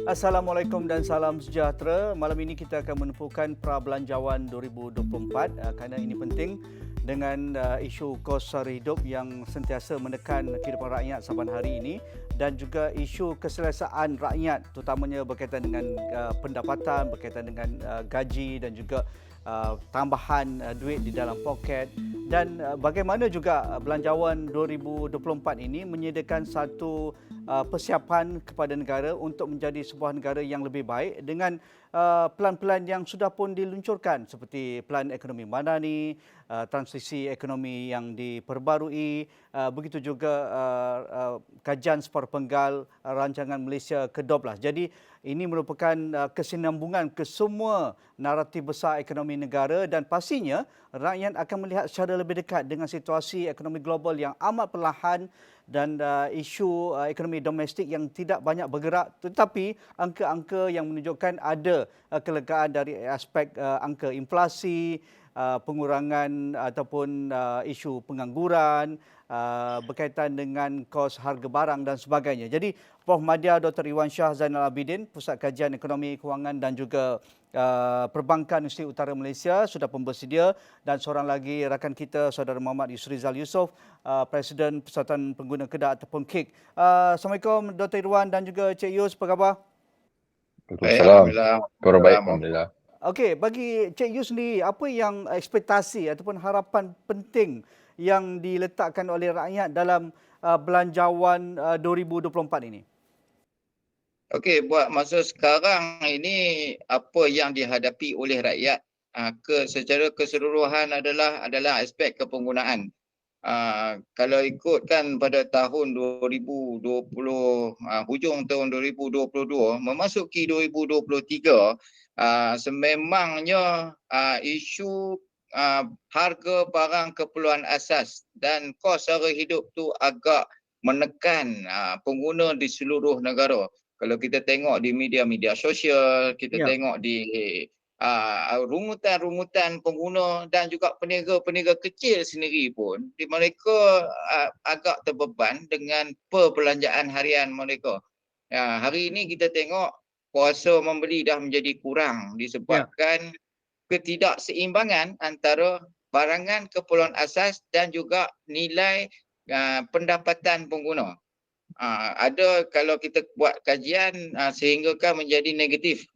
Assalamualaikum dan salam sejahtera. Malam ini kita akan menumpukan Prabelanjawan 2024 kerana ini penting dengan isu kos sara hidup yang sentiasa menekan kehidupan rakyat saban hari ini dan juga isu keselesaan rakyat terutamanya berkaitan dengan pendapatan, berkaitan dengan gaji dan juga tambahan duit di dalam poket dan bagaimana juga Belanjawan 2024 ini menyediakan satu persiapan kepada negara untuk menjadi sebuah negara yang lebih baik dengan pelan-pelan yang sudah pun diluncurkan seperti Pelan Ekonomi Madani, transisi ekonomi yang diperbarui, begitu juga kajian seperpenggal rancangan Malaysia ke-12. Jadi ini merupakan kesinambungan ke semua naratif besar ekonomi negara dan pastinya rakyat akan melihat secara lebih dekat dengan situasi ekonomi global yang amat perlahan dan isu ekonomi domestik yang tidak banyak bergerak, tetapi angka-angka yang menunjukkan ada kelegaan dari aspek angka inflasi, pengurangan ataupun isu pengangguran, berkaitan dengan kos harga barang dan sebagainya. Jadi Prof. Madya Dr. Iwan Shah Zainal Abidin, Pusat Kajian Ekonomi Kewangan dan juga Perbankan Universiti Utara Malaysia sudah pun bersedia dan seorang lagi rakan kita Saudara Muhammad Yusrizal Yusof, Presiden Persatuan Pengguna Kedah ataupun KIK. Assalamualaikum Dr. Irwan dan juga Cik Yus, apa khabar? Waalaikumsalam. Khabar baik, alhamdulillah. Okey, bagi Cik Yus sendiri, apa yang ekspektasi ataupun harapan penting yang diletakkan oleh rakyat dalam Belanjawan 2024 ini? Okey, buat masa sekarang ini apa yang dihadapi oleh rakyat secara keseluruhan adalah aspek kepenggunaan. Kalau ikutkan pada tahun 2020, hujung tahun 2022 memasuki 2023, sememangnya isu harga barang keperluan asas dan kos sara hidup tu agak menekan pengguna di seluruh negara. Kalau kita tengok di media-media sosial, kita tengok di rungutan-rungutan pengguna dan juga peniaga-peniaga kecil sendiri pun, mereka agak terbeban dengan perbelanjaan harian mereka. Hari ini kita tengok kuasa membeli dah menjadi kurang disebabkan ketidakseimbangan antara barangan keperluan asas dan juga nilai pendapatan pengguna. Ada kalau kita buat kajian sehinggakan menjadi negatif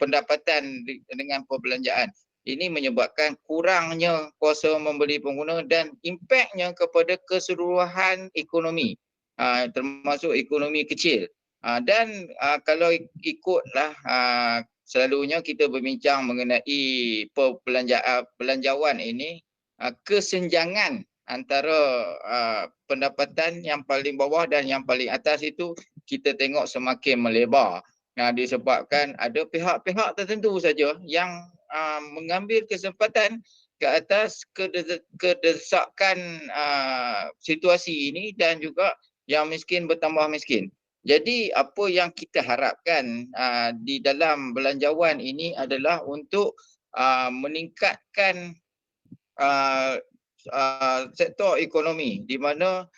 pendapatan dengan perbelanjaan. Ini menyebabkan kurangnya kuasa membeli pengguna dan impaknya kepada keseluruhan ekonomi, termasuk ekonomi kecil. Dan kalau ikutlah selalunya kita berbincang mengenai belanjawan ini, kesenjangan antara pendapatan yang paling bawah dan yang paling atas itu kita tengok semakin melebar. Disebabkan ada pihak-pihak tertentu saja yang mengambil kesempatan ke atas kedesakan situasi ini dan juga yang miskin bertambah miskin. Jadi apa yang kita harapkan di dalam belanjawan ini adalah untuk meningkatkan sektor ekonomi di mana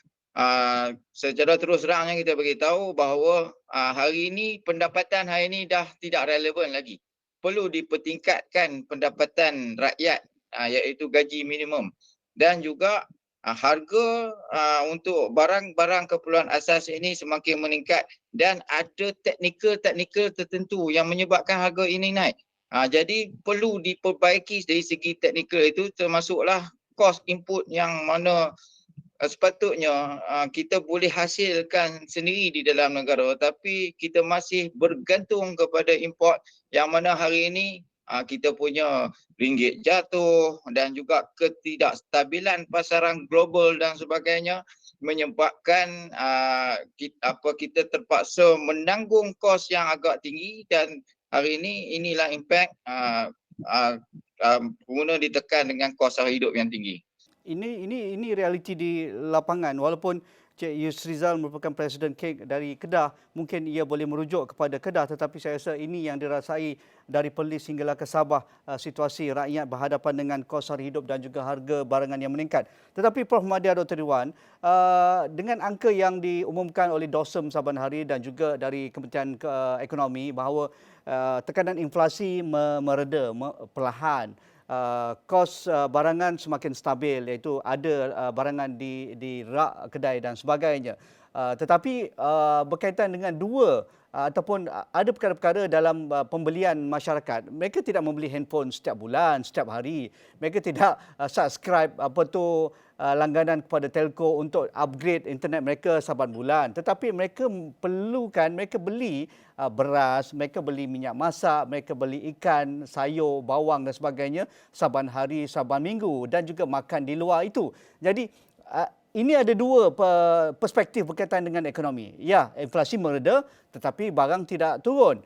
secara terus terangnya kita beritahu bahawa hari ini pendapatan hari ini dah tidak relevan lagi. Perlu dipertingkatkan pendapatan rakyat iaitu gaji minimum dan juga harga untuk barang-barang keperluan asas ini semakin meningkat dan ada teknikal tertentu yang menyebabkan harga ini naik. Jadi perlu diperbaiki dari segi teknikal itu, termasuklah kos input yang mana sepatutnya kita boleh hasilkan sendiri di dalam negara, tapi kita masih bergantung kepada import yang mana hari ini kita punya ringgit jatuh dan juga ketidakstabilan pasaran global dan sebagainya menyebabkan kita terpaksa menanggung kos yang agak tinggi dan hari ini inilah impak pengguna ditekan dengan kos sara hidup yang tinggi. Ini realiti di lapangan walaupun Cik Yusrizal merupakan Presiden KEG dari Kedah. Mungkin ia boleh merujuk kepada Kedah, tetapi saya rasa ini yang dirasai dari Perlis hinggalah ke Sabah, situasi rakyat berhadapan dengan kos sara hidup dan juga harga barangan yang meningkat. Tetapi Prof. Madya Dr. Ridwan, dengan angka yang diumumkan oleh DOSM saban hari dan juga dari Kementerian Ekonomi bahawa tekanan inflasi mereda perlahan, kos barangan semakin stabil, iaitu ada barangan di rak kedai dan sebagainya. Tetapi berkaitan dengan ataupun ada perkara-perkara dalam pembelian masyarakat. Mereka tidak membeli handphone setiap bulan, setiap hari. Mereka tidak subscribe langganan kepada telco untuk upgrade internet mereka saban bulan. Tetapi mereka mereka beli beras, mereka beli minyak masak, mereka beli ikan, sayur, bawang dan sebagainya saban hari, saban minggu, dan juga makan di luar itu. Jadi ini ada dua perspektif berkaitan dengan ekonomi. Ya, inflasi mereda tetapi barang tidak turun.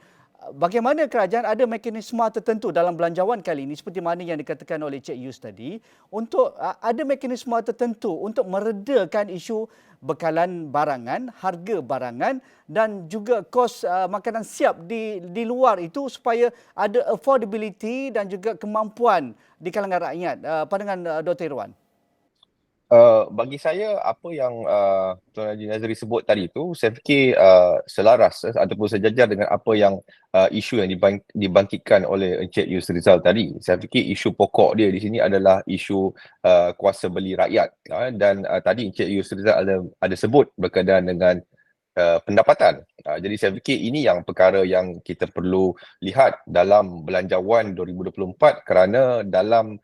Bagaimana kerajaan ada mekanisme tertentu dalam belanjawan kali ini seperti mana yang dikatakan oleh Cik Yus tadi, untuk ada mekanisme tertentu untuk meredakan isu bekalan barangan, harga barangan dan juga kos makanan siap di luar itu supaya ada affordability dan juga kemampuan di kalangan rakyat. Pandangan Dr. Irwan. Bagi saya, apa yang Tuan Haji Nazri sebut tadi itu, saya fikir selaras ataupun sejajar dengan apa yang isu yang dibangkitkan oleh Encik Yusrizal tadi. Saya fikir isu pokok dia di sini adalah isu kuasa beli rakyat. Dan tadi Encik Yusrizal ada sebut berkaitan dengan pendapatan. Jadi saya fikir ini yang perkara yang kita perlu lihat dalam Belanjawan 2024, kerana dalam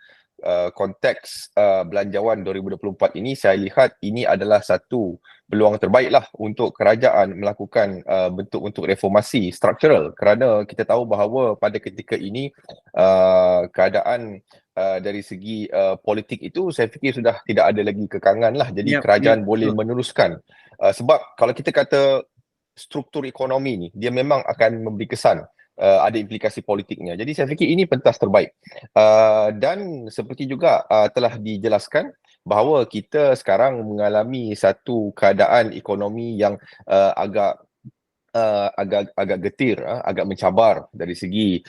konteks Belanjawan 2024 ini, saya lihat ini adalah satu peluang terbaiklah untuk kerajaan melakukan bentuk-bentuk reformasi struktural, kerana kita tahu bahawa pada ketika ini keadaan dari segi politik itu saya fikir sudah tidak ada lagi kekangan lah. Jadi kerajaan boleh meneruskan, sebab kalau kita kata struktur ekonomi ni, dia memang akan memberi kesan ada implikasi politiknya. Jadi saya fikir ini pentas terbaik. Dan seperti juga telah dijelaskan bahawa kita sekarang mengalami satu keadaan ekonomi yang agak getir, agak mencabar dari segi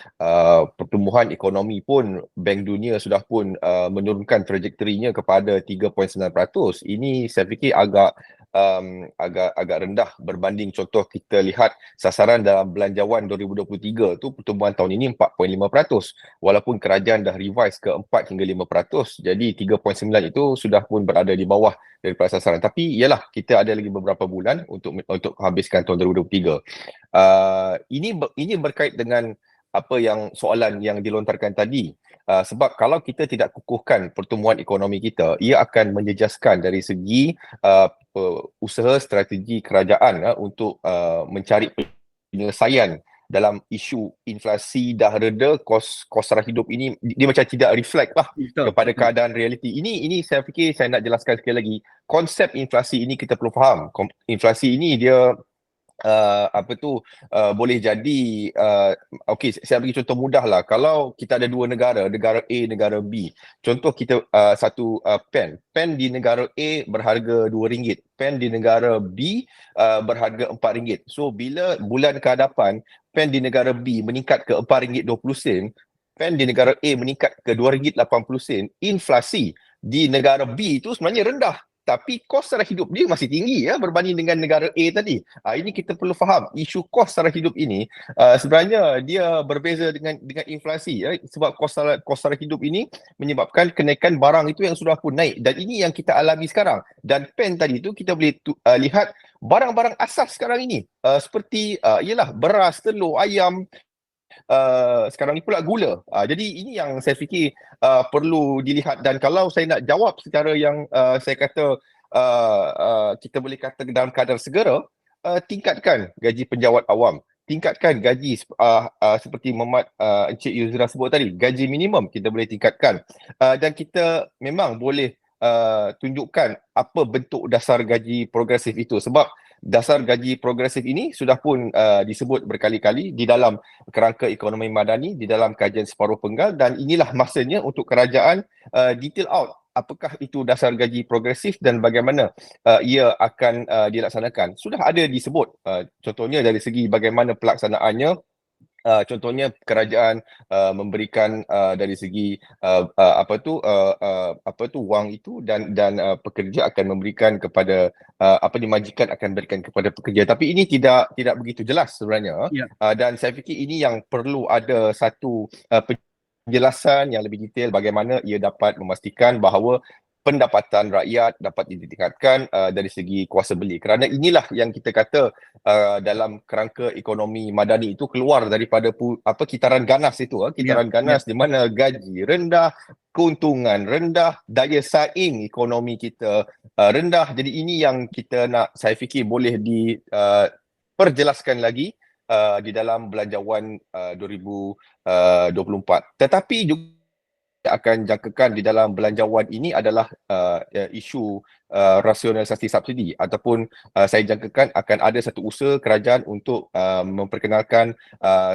pertumbuhan ekonomi pun. Bank Dunia sudah pun menurunkan trajektorinya kepada 3.9%. Ini saya fikir agak rendah berbanding contoh kita lihat sasaran dalam Belanjawan 2023 tu pertumbuhan tahun ini 4.5%, walaupun kerajaan dah revise ke 4 hingga 5%. Jadi 3.9 itu sudah pun berada di bawah daripada sasaran. Tapi ialah, kita ada lagi beberapa bulan untuk habiskan tahun 2023. Ini berkait dengan apa yang soalan yang dilontarkan tadi. Sebab kalau kita tidak kukuhkan pertumbuhan ekonomi kita, ia akan menjejaskan dari segi usaha strategi kerajaan untuk mencari penyelesaian dalam isu inflasi dah reda, kos sara hidup ini dia macam tidak reflect lah kepada keadaan realiti. Ini saya fikir saya nak jelaskan sekali lagi. Konsep inflasi ini kita perlu faham. Inflasi ini dia boleh jadi okey, saya bagi contoh mudah lah. Kalau kita ada dua negara A, negara B. Contoh kita satu pen di negara A berharga RM2, pen di negara B berharga RM4. So bila bulan ke hadapan pen di negara B meningkat ke RM4.20, pen di negara A meningkat ke RM2.80, inflasi di negara B itu sebenarnya rendah, tapi kos sara hidup dia masih tinggi berbanding dengan negara A tadi. Ini kita perlu faham. Isu kos sara hidup ini sebenarnya dia berbeza dengan inflasi sebab kos sara hidup ini menyebabkan kenaikan barang itu yang sudah pun naik, dan ini yang kita alami sekarang. Dan pen tadi tu kita boleh lihat barang-barang asas sekarang ini seperti ialah beras, telur, ayam, sekarang ni pula gula. Jadi ini yang saya fikir perlu dilihat. Dan kalau saya nak jawab secara yang saya kata kita boleh kata dalam kadar segera, tingkatkan gaji penjawat awam, tingkatkan gaji seperti Muhammad Encik Yusrizal sebut tadi, gaji minimum kita boleh tingkatkan, dan kita memang boleh tunjukkan apa bentuk dasar gaji progresif itu. Sebab dasar gaji progresif ini sudah pun disebut berkali-kali di dalam kerangka ekonomi madani, di dalam kajian separuh penggal, dan inilah masanya untuk kerajaan detail out apakah itu dasar gaji progresif dan bagaimana ia akan dilaksanakan. Sudah ada disebut, contohnya dari segi bagaimana pelaksanaannya. Contohnya kerajaan memberikan dari segi wang itu dan pekerja akan memberikan kepada majikan akan berikan kepada pekerja, tapi ini tidak begitu jelas sebenarnya. Ya. Dan saya fikir ini yang perlu ada satu penjelasan yang lebih detail bagaimana ia dapat memastikan bahawa pendapatan rakyat dapat ditingkatkan dari segi kuasa beli, kerana inilah yang kita kata dalam kerangka ekonomi madani itu keluar daripada kitaran ganas itu, kitaran ganas di mana gaji rendah, keuntungan rendah, daya saing ekonomi kita rendah. Jadi ini yang kita nak, saya fikir boleh diperjelaskan lagi di dalam Belanjawan 2024. Tetapi juga akan jangkakan di dalam belanjawan ini adalah isu rasionalisasi subsidi, ataupun saya jangkakan akan ada satu usaha kerajaan untuk memperkenalkan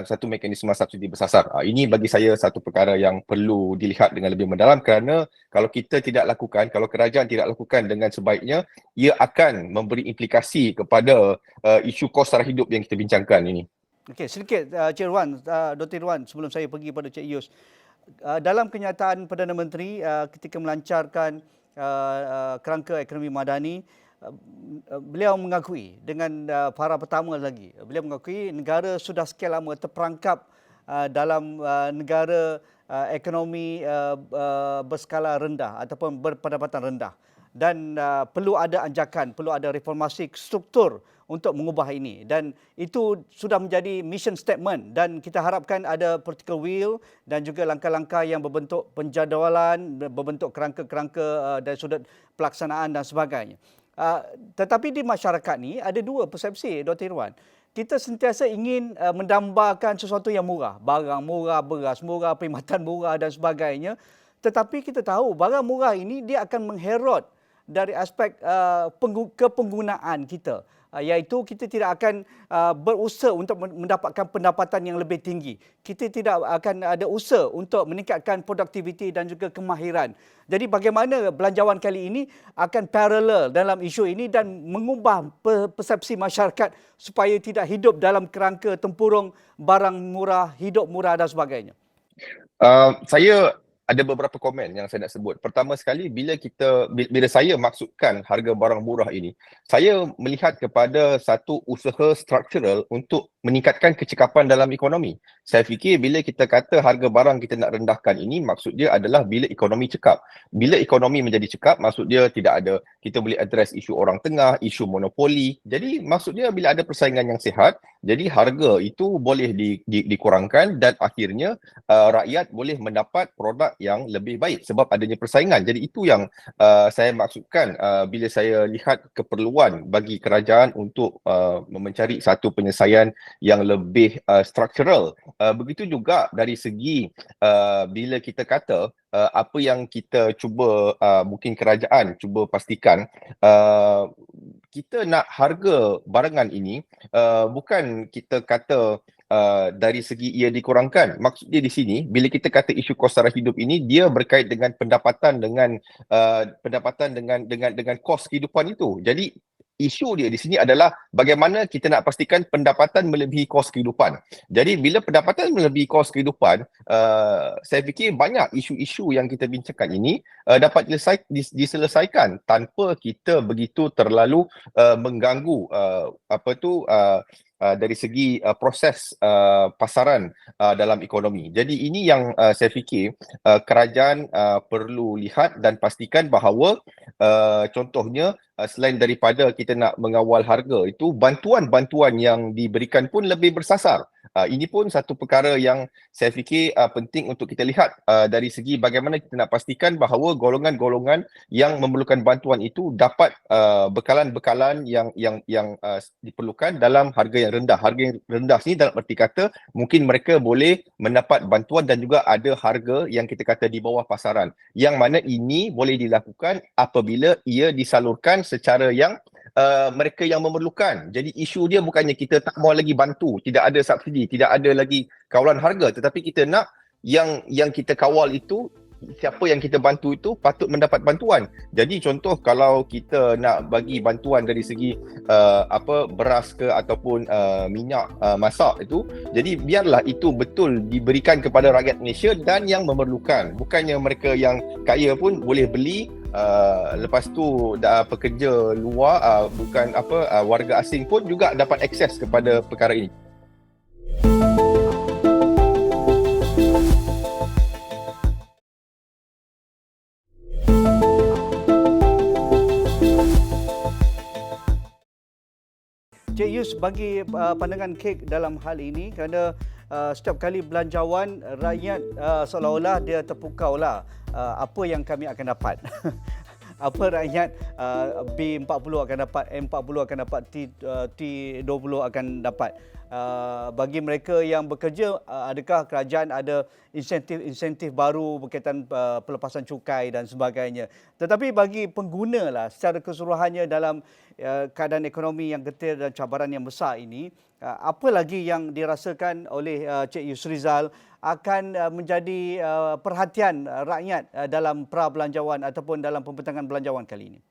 satu mekanisme subsidi bersasar. Ini bagi saya satu perkara yang perlu dilihat dengan lebih mendalam, kerana kalau kita tidak lakukan, kalau kerajaan tidak lakukan dengan sebaiknya, ia akan memberi implikasi kepada isu kos sara hidup yang kita bincangkan ini. Okey, sedikit Cik Irwan, Dr. Irwan, sebelum saya pergi pada Cik Yus. Dalam kenyataan Perdana Menteri ketika melancarkan kerangka ekonomi madani, beliau mengakui dengan para pertama lagi, beliau mengakui negara sudah sekian lama terperangkap dalam negara ekonomi berskala rendah ataupun berpendapatan rendah, dan perlu ada anjakan, perlu ada reformasi struktur untuk mengubah ini, dan itu sudah menjadi mission statement, dan kita harapkan ada political will dan juga langkah-langkah yang berbentuk penjadualan, berbentuk kerangka-kerangka dari sudut pelaksanaan dan sebagainya. Tetapi di masyarakat ni ada dua persepsi, Dr. Irwan. Kita sentiasa ingin mendambakan sesuatu yang murah, barang murah, beras murah, perkhidmatan murah dan sebagainya. Tetapi kita tahu barang murah ini dia akan mengherot dari aspek kepenggunaan kita, iaitu kita tidak akan berusaha untuk mendapatkan pendapatan yang lebih tinggi. Kita tidak akan ada usaha untuk meningkatkan produktiviti dan juga kemahiran. Jadi bagaimana belanjawan kali ini akan paralel dalam isu ini dan mengubah persepsi masyarakat supaya tidak hidup dalam kerangka tempurung barang murah, hidup murah dan sebagainya. Saya ada beberapa komen yang saya nak sebut. Pertama sekali, bila saya maksudkan harga barang murah ini, saya melihat kepada satu usaha struktural untuk meningkatkan kecekapan dalam ekonomi. Saya fikir bila kita kata harga barang kita nak rendahkan ini, maksud dia adalah bila ekonomi cekap. Bila ekonomi menjadi cekap, maksud dia tidak ada, kita boleh address isu orang tengah, isu monopoli. Jadi maksud dia bila ada persaingan yang sihat, jadi harga itu boleh dikurangkan dan akhirnya rakyat boleh mendapat produk yang lebih baik sebab adanya persaingan. Jadi itu yang saya maksudkan bila saya lihat keperluan bagi kerajaan untuk mencari satu penyelesaian yang lebih struktural. Begitu juga dari segi bila kita kata apa yang kita cuba mungkin kerajaan cuba pastikan, kita nak harga barangan ini bukan kita kata dari segi ia dikurangkan. Maksud dia di sini, bila kita kata isu kos sara hidup ini, dia berkait dengan pendapatan dengan kos kehidupan itu. Jadi isu dia di sini adalah bagaimana kita nak pastikan pendapatan melebihi kos kehidupan. Jadi bila pendapatan melebihi kos kehidupan, saya fikir banyak isu-isu yang kita bincangkan ini dapat diselesaikan tanpa kita begitu terlalu mengganggu dari segi proses pasaran dalam ekonomi. Jadi ini yang saya fikir kerajaan perlu lihat dan pastikan bahawa contohnya selain daripada kita nak mengawal harga itu, bantuan-bantuan yang diberikan pun lebih bersasar. Ini pun satu perkara yang saya fikir penting untuk kita lihat dari segi bagaimana kita nak pastikan bahawa golongan-golongan yang memerlukan bantuan itu dapat bekalan-bekalan yang diperlukan dalam harga yang rendah. Harga yang rendah sini dalam arti kata mungkin mereka boleh mendapat bantuan dan juga ada harga yang kita kata di bawah pasaran. Yang mana ini boleh dilakukan apabila ia disalurkan secara yang mereka yang memerlukan. Jadi isu dia bukannya kita tak mau lagi bantu, tidak ada subsidi, tidak ada lagi kawalan harga, tetapi kita nak yang kita kawal itu siapa yang kita bantu itu patut mendapat bantuan. Jadi contoh kalau kita nak bagi bantuan dari segi beras ke ataupun minyak masak itu, jadi biarlah itu betul diberikan kepada rakyat Malaysia dan yang memerlukan. Bukannya mereka yang kaya pun boleh beli, lepas tu pekerja luar warga asing pun juga dapat akses kepada perkara ini. Cik Yus, bagi pandangan kek dalam hal ini, kerana setiap kali belanjawan, rakyat seolah-olah dia terpukau lah apa yang kami akan dapat. Apa rakyat B40 akan dapat, M40 akan dapat, T20 akan dapat. Bagi mereka yang bekerja, adakah kerajaan ada insentif baru berkaitan pelepasan cukai dan sebagainya. Tetapi bagi pengguna lah secara keseluruhannya dalam keadaan ekonomi yang getir dan cabaran yang besar ini, apa lagi yang dirasakan oleh Cik Yusrizal akan menjadi perhatian rakyat dalam pra-belanjawan ataupun dalam pembentangan belanjawan kali ini?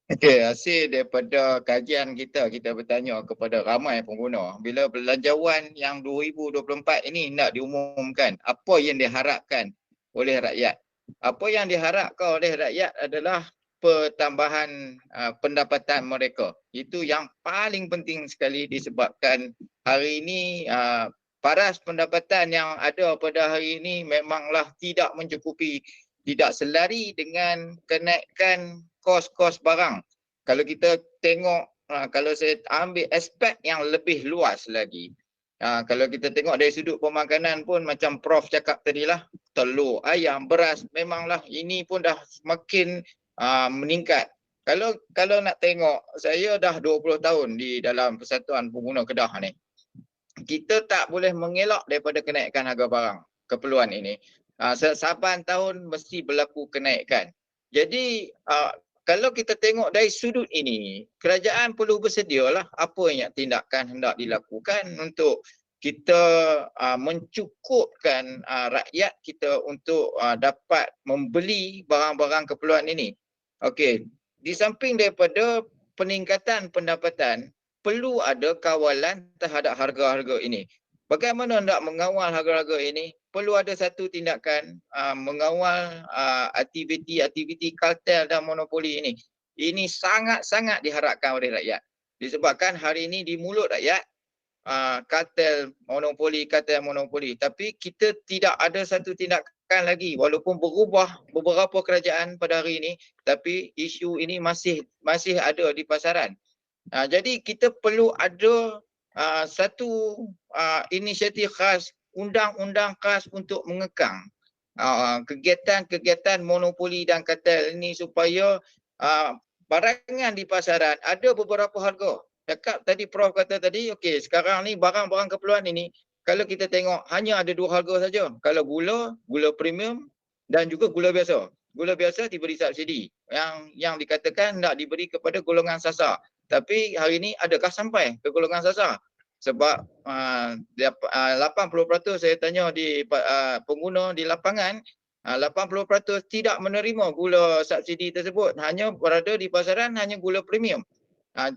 Okey, hasil daripada kajian kita bertanya kepada ramai pengguna, bila belanjawan yang 2024 ini nak diumumkan, apa yang diharapkan oleh rakyat? Apa yang diharapkan oleh rakyat adalah pertambahan pendapatan mereka. Itu yang paling penting sekali disebabkan hari ini paras pendapatan yang ada pada hari ini memanglah tidak mencukupi, tidak selari dengan kenaikan kos-kos barang. Kalau kita tengok, kalau saya ambil aspek yang lebih luas lagi, kalau kita tengok dari sudut pemakanan pun macam Prof cakap tadilah, telur, ayam, beras, memanglah ini pun dah semakin meningkat. Kalau nak tengok, saya dah 20 tahun di dalam Persatuan Pengguna Kedah ni. Kita tak boleh mengelak daripada kenaikan harga barang, keperluan ini. Saban tahun mesti berlaku kenaikan. Jadi kalau kita tengok dari sudut ini, kerajaan perlu bersedialah apa yang tindakan hendak dilakukan untuk kita mencukupkan rakyat kita untuk dapat membeli barang-barang keperluan ini. Okey, di samping daripada peningkatan pendapatan, perlu ada kawalan terhadap harga-harga ini. Bagaimana nak mengawal harga-harga ini? Perlu ada satu tindakan mengawal aktiviti-aktiviti kartel dan monopoli ini. Ini sangat-sangat diharapkan oleh rakyat. Disebabkan hari ini di mulut rakyat, kartel monopoli. Tapi kita tidak ada satu tindakan lagi. Walaupun berubah beberapa kerajaan pada hari ini, tapi isu ini masih ada di pasaran. Jadi kita perlu ada satu inisiatif khas, undang-undang khas untuk mengekang kegiatan-kegiatan monopoli dan kartel ini supaya barangan di pasaran ada beberapa harga. Cakap tadi Prof kata tadi, okey, sekarang ni barang-barang keperluan ini kalau kita tengok hanya ada dua harga saja. Kalau gula premium dan juga gula biasa. Gula biasa diberi subsidi yang dikatakan nak diberi kepada golongan sasar. Tapi hari ini adakah sampai ke golongan sasar? Sebab 80% saya tanya di pengguna di lapangan, 80% tidak menerima gula subsidi tersebut. Hanya berada di pasaran hanya gula premium.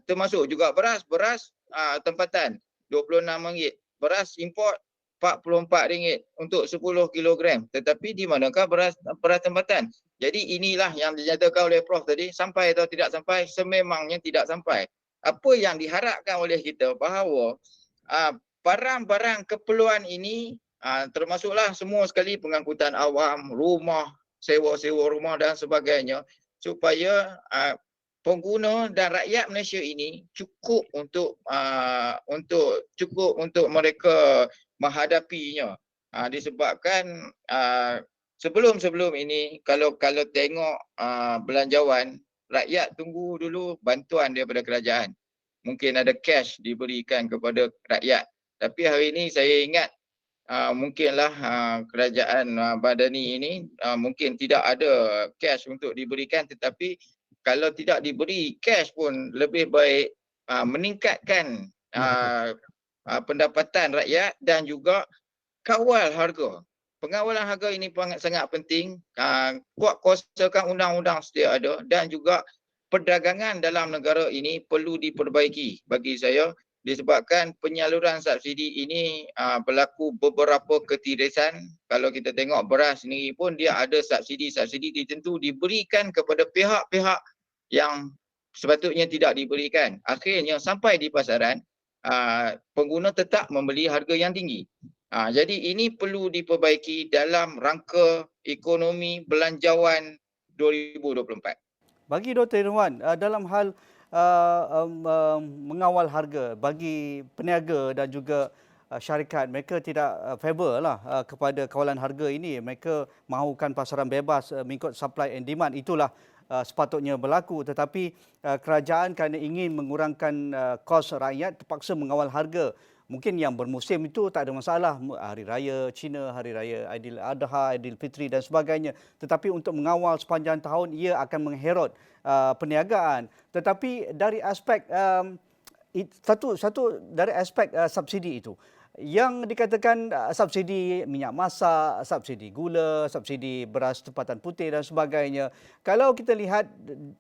Termasuk juga beras tempatan RM26. Beras import RM44 untuk 10 kilogram. Tetapi di manakah beras tempatan? Jadi inilah yang dinyatakan oleh Prof tadi, sampai atau tidak sampai, sememangnya tidak sampai. Apa yang diharapkan oleh kita bahawa barang-barang keperluan ini termasuklah semua sekali pengangkutan awam, rumah, sewa-sewa rumah dan sebagainya, supaya pengguna dan rakyat Malaysia ini cukup untuk mereka menghadapinya. Disebabkan sebelum ini kalau tengok belanjawan, rakyat tunggu dulu bantuan daripada kerajaan. Mungkin ada cash diberikan kepada rakyat. Tapi hari ini saya ingat mungkinlah kerajaan Madani ini mungkin tidak ada cash untuk diberikan, tetapi kalau tidak diberi cash pun lebih baik meningkatkan pendapatan rakyat dan juga kawal harga. pengawalan harga ini sangat penting. Kuatkuasakan undang-undang sedia ada dan juga perdagangan dalam negara ini perlu diperbaiki bagi saya, disebabkan penyaluran subsidi ini berlaku beberapa ketirisan. Kalau kita tengok beras sendiri pun dia ada subsidi tertentu diberikan kepada pihak-pihak yang sepatutnya tidak diberikan. Akhirnya sampai di pasaran, pengguna tetap membeli harga yang tinggi. Jadi ini perlu diperbaiki dalam rangka ekonomi belanjawan 2024. Bagi Dr. Irwan, dalam hal mengawal harga bagi peniaga dan juga syarikat, mereka tidak favor lah kepada kawalan harga ini. Mereka mahukan pasaran bebas mengikut supply and demand. Itulah sepatutnya berlaku. Tetapi kerajaan kerana ingin mengurangkan kos rakyat terpaksa mengawal harga. Mungkin yang bermusim itu tak ada masalah, Hari Raya Cina, Hari Raya Aidiladha, Aidilfitri dan sebagainya. Tetapi untuk mengawal sepanjang tahun, ia akan mengherot perniagaan. Tetapi dari aspek satu dari aspek subsidi itu, yang dikatakan subsidi minyak masak, subsidi gula, subsidi beras tempatan putih dan sebagainya. Kalau kita lihat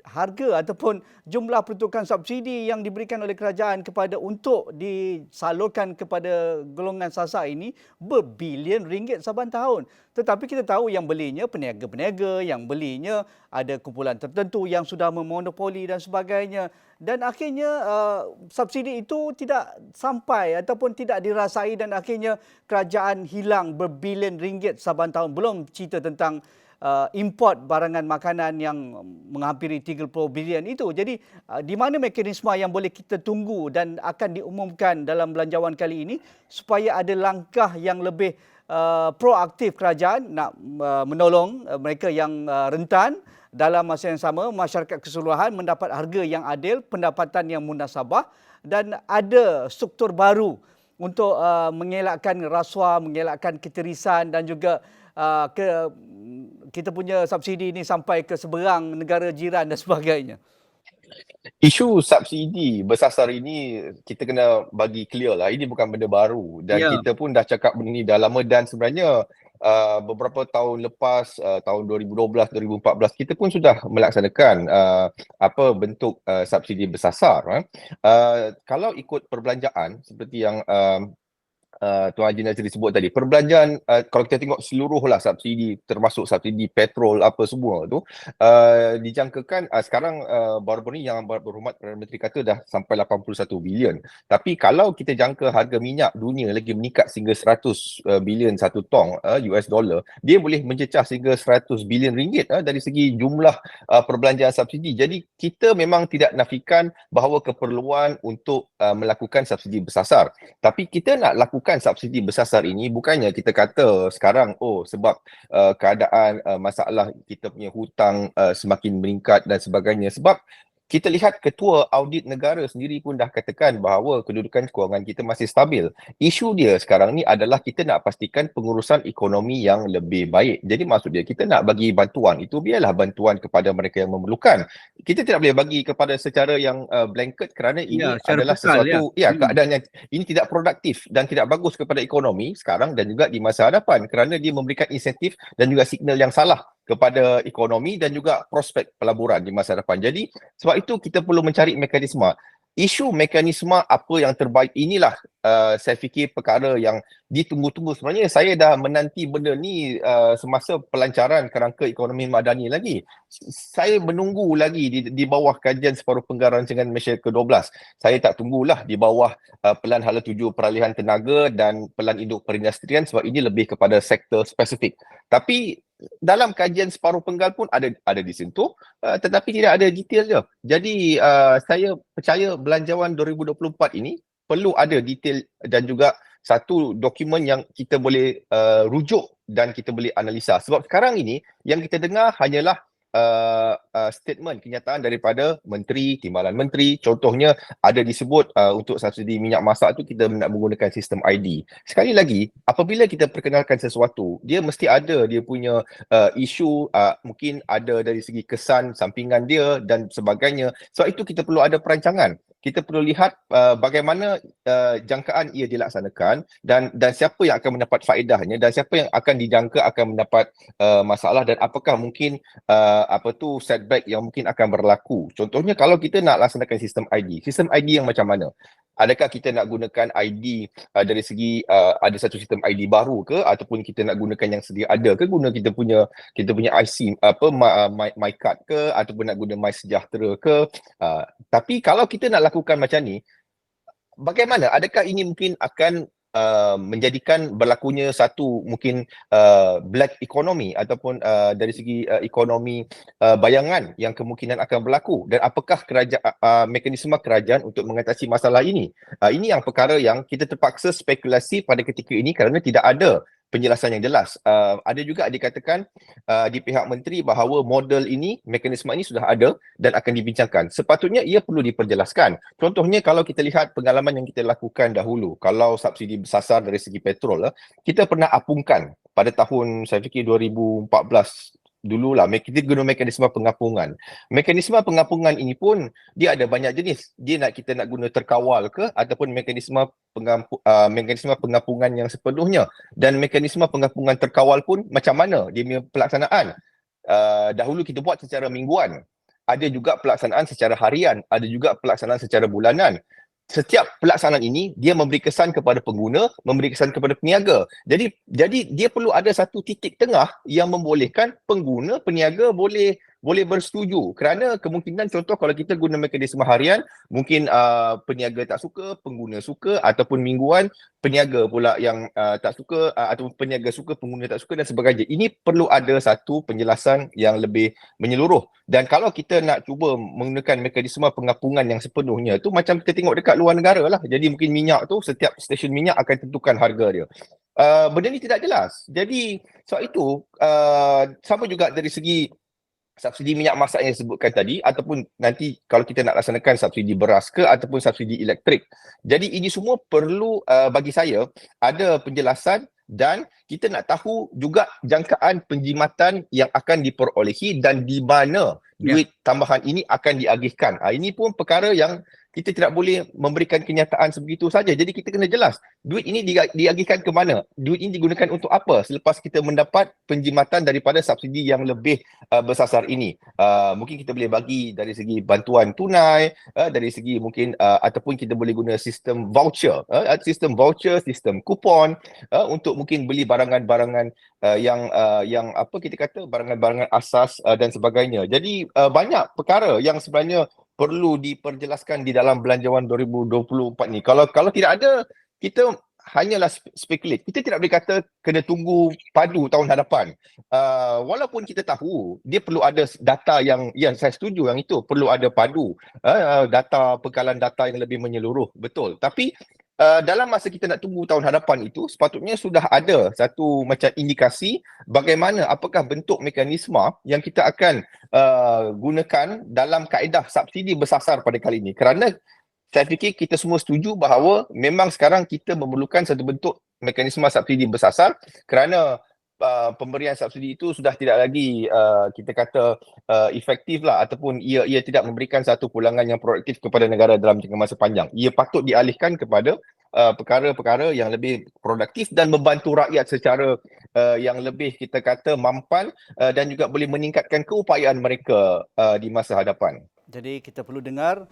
harga ataupun jumlah peruntukan subsidi yang diberikan oleh kerajaan kepada untuk disalurkan kepada golongan sasar ini berbilion ringgit saban tahun. Tetapi kita tahu yang belinya peniaga-peniaga, yang belinya ada kumpulan tertentu yang sudah memonopoli dan sebagainya. Dan akhirnya subsidi itu tidak sampai ataupun tidak dirasai dan akhirnya kerajaan hilang berbilion ringgit saban tahun. Belum cerita tentang import barangan makanan yang menghampiri 30 bilion itu. Jadi di mana mekanisme yang boleh kita tunggu dan akan diumumkan dalam belanjawan kali ini supaya ada langkah yang lebih proaktif kerajaan nak menolong mereka yang rentan, dalam masa yang sama masyarakat keseluruhan mendapat harga yang adil, pendapatan yang munasabah dan ada struktur baru untuk mengelakkan rasuah, mengelakkan ketirisan dan juga kita punya subsidi ini sampai ke seberang negara jiran dan sebagainya. Isu subsidi bersasar ini kita kena bagi clear lah. Ini bukan benda baru dan kita pun dah cakap benda ni dah lama dan sebenarnya beberapa tahun lepas, tahun 2012, 2014 kita pun sudah melaksanakan bentuk subsidi bersasar. Kalau ikut perbelanjaan seperti yang Tuan Haji Nazri sebut tadi, perbelanjaan kalau kita tengok seluruhlah subsidi termasuk subsidi petrol apa semua tu dijangkakan sekarang baru-baru ni yang berhormat Perdana Menteri kata dah sampai 81 bilion. Tapi kalau kita jangka harga minyak dunia lagi meningkat sehingga 100 bilion satu tong US dollar, dia boleh mencecah sehingga 100 bilion ringgit dari segi jumlah perbelanjaan subsidi. Jadi kita memang tidak nafikan bahawa keperluan untuk melakukan subsidi bersasar. Tapi kita nak lakukan subsidi bersasar ini bukannya kita kata sekarang sebab keadaan masalah kita punya hutang semakin meningkat dan sebagainya, sebab kita lihat Ketua Audit Negara sendiri pun dah katakan bahawa kedudukan kewangan kita masih stabil. Isu dia sekarang ni adalah kita nak pastikan pengurusan ekonomi yang lebih baik. Jadi maksud dia kita nak bagi bantuan, itu biarlah bantuan kepada mereka yang memerlukan. Kita tidak boleh bagi kepada secara yang blanket kerana ini adalah sesuatu keadaan yang ini tidak produktif dan tidak bagus kepada ekonomi sekarang dan juga di masa hadapan kerana dia memberikan insentif dan juga signal yang salah kepada ekonomi dan juga prospek pelaburan di masa depan. Jadi sebab itu kita perlu mencari mekanisme. Isu mekanisme apa yang terbaik inilah saya fikir perkara yang ditunggu-tunggu. Sebenarnya saya dah menanti benda ni semasa pelancaran kerangka ekonomi madani lagi. Saya menunggu lagi di bawah kajian separuh penggaran rancangan Malaysia ke-12. Saya tak tunggulah di bawah Pelan Hala 7 Peralihan Tenaga dan Pelan Induk Perindustrian sebab ini lebih kepada sektor spesifik. Tapi dalam kajian separuh penggal pun ada disentuh tetapi tidak ada detail je. Jadi saya percaya belanjawan 2024 ini perlu ada detail dan juga satu dokumen yang kita boleh rujuk dan kita boleh analisa. Sebab sekarang ini yang kita dengar hanyalah statement kenyataan daripada menteri, timbalan menteri. Contohnya ada disebut untuk subsidi minyak masak tu kita nak menggunakan sistem ID. Sekali lagi, apabila kita perkenalkan sesuatu, dia mesti ada dia punya isu, mungkin ada dari segi kesan sampingan dia dan sebagainya. Sebab itu kita perlu ada perancangan. kita perlu lihat bagaimana jangkaan ia dilaksanakan dan siapa yang akan mendapat faedahnya dan siapa yang akan dijangka akan mendapat masalah dan apakah mungkin setback yang mungkin akan berlaku. Contohnya kalau kita nak laksanakan sistem ID yang macam mana? Adakah kita nak gunakan ID dari segi ada satu sistem ID baru ke ataupun kita nak gunakan yang sedia ada ke, guna kita punya IC my card ke ataupun nak guna MySejahtera ke. Tapi kalau kita nak lakukan macam ni, bagaimana? Adakah ini mungkin akan menjadikan berlakunya satu mungkin black economy ataupun dari segi ekonomi bayangan yang kemungkinan akan berlaku, dan apakah mekanisme kerajaan untuk mengatasi masalah ini? Ini yang perkara yang kita terpaksa spekulasi pada ketika ini kerana tidak ada penjelasan yang jelas. Ada juga dikatakan di pihak menteri bahawa model ini, mekanisme ini sudah ada dan akan dibincangkan. Sepatutnya ia perlu diperjelaskan. Contohnya kalau kita lihat pengalaman yang kita lakukan dahulu, kalau subsidi bersasar dari segi petrol, kita pernah apungkan pada tahun saya fikir 2014 dululah, kita guna mekanisme pengapungan. Mekanisme pengapungan ini pun dia ada banyak jenis. Kita nak guna terkawal ke ataupun mekanisme pengapungan yang sepenuhnya, dan mekanisme pengapungan terkawal pun macam mana dia punya pelaksanaan. Dahulu kita buat secara mingguan. Ada juga pelaksanaan secara harian, ada juga pelaksanaan secara bulanan. Setiap pelaksanaan ini dia memberi kesan kepada pengguna, memberi kesan kepada peniaga. Jadi dia perlu ada satu titik tengah yang membolehkan pengguna, peniaga boleh bersetuju. Kerana kemungkinan contoh kalau kita guna mekanisme harian, mungkin peniaga tak suka, pengguna suka, ataupun mingguan peniaga pula yang tak suka, ataupun peniaga suka, pengguna tak suka dan sebagainya. Ini perlu ada satu penjelasan yang lebih menyeluruh. Dan kalau kita nak cuba menggunakan mekanisme pengapungan yang sepenuhnya tu macam kita tengok dekat luar negara lah. Jadi mungkin minyak tu, setiap stesen minyak akan tentukan harga dia. Benda ni tidak jelas. Jadi sebab itu sama juga dari segi subsidi minyak masak yang disebutkan tadi, ataupun nanti kalau kita nak laksanakan subsidi beras ke ataupun subsidi elektrik. Jadi ini semua perlu bagi saya ada penjelasan, dan kita nak tahu juga jangkaan penjimatan yang akan diperolehi dan di mana duit tambahan ini akan diagihkan. Ini pun perkara yang kita tidak boleh memberikan kenyataan sebegitu saja. Jadi kita kena jelas, duit ini diagihkan ke mana? Duit ini digunakan untuk apa selepas kita mendapat penjimatan daripada subsidi yang lebih bersasar ini? Mungkin kita boleh bagi dari segi bantuan tunai, dari segi mungkin ataupun kita boleh guna sistem voucher, sistem kupon untuk mungkin beli barangan-barangan yang apa kita kata, barangan-barangan asas dan sebagainya. Jadi banyak perkara yang sebenarnya perlu diperjelaskan di dalam Belanjawan 2024 ni. Kalau tidak ada, kita hanyalah spekulate. Kita tidak boleh kata kena tunggu padu tahun hadapan. Walaupun kita tahu dia perlu ada data yang saya setuju yang itu perlu ada padu, data, bekalan data yang lebih menyeluruh, betul. Tapi dalam masa kita nak tunggu tahun hadapan itu, sepatutnya sudah ada satu macam indikasi bagaimana, apakah bentuk mekanisme yang kita akan gunakan dalam kaedah subsidi bersasar pada kali ini. Kerana saya fikir kita semua setuju bahawa memang sekarang kita memerlukan satu bentuk mekanisme subsidi bersasar, kerana pemberian subsidi itu sudah tidak lagi kita kata efektif lah, ataupun ia tidak memberikan satu pulangan yang produktif kepada negara dalam jangka masa panjang. Ia patut dialihkan kepada perkara-perkara yang lebih produktif dan membantu rakyat secara yang lebih kita kata mampan, dan juga boleh meningkatkan keupayaan mereka di masa hadapan. Jadi kita perlu dengar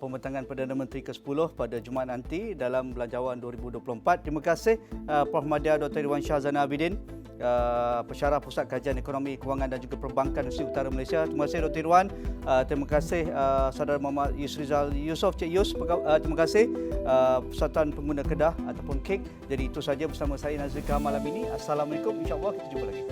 pembentangan Perdana Menteri ke-10 pada Jumaat nanti dalam Belanjawan 2024. Terima kasih Prof. Madya Dr. Irwan Shahzana Abidin, Pensyarah Pusat Kajian Ekonomi, Kewangan dan juga Perbankan Universiti Utara Malaysia. Terima kasih Dr. Irwan. Terima kasih Saudara Muhammad Yusrizal Yusof, Cik Yus. Terima kasih Persatuan Pengguna Kedah ataupun KIK. Jadi itu saja bersama saya Nazrika malam ini. Assalamualaikum. InsyaAllah kita jumpa lagi.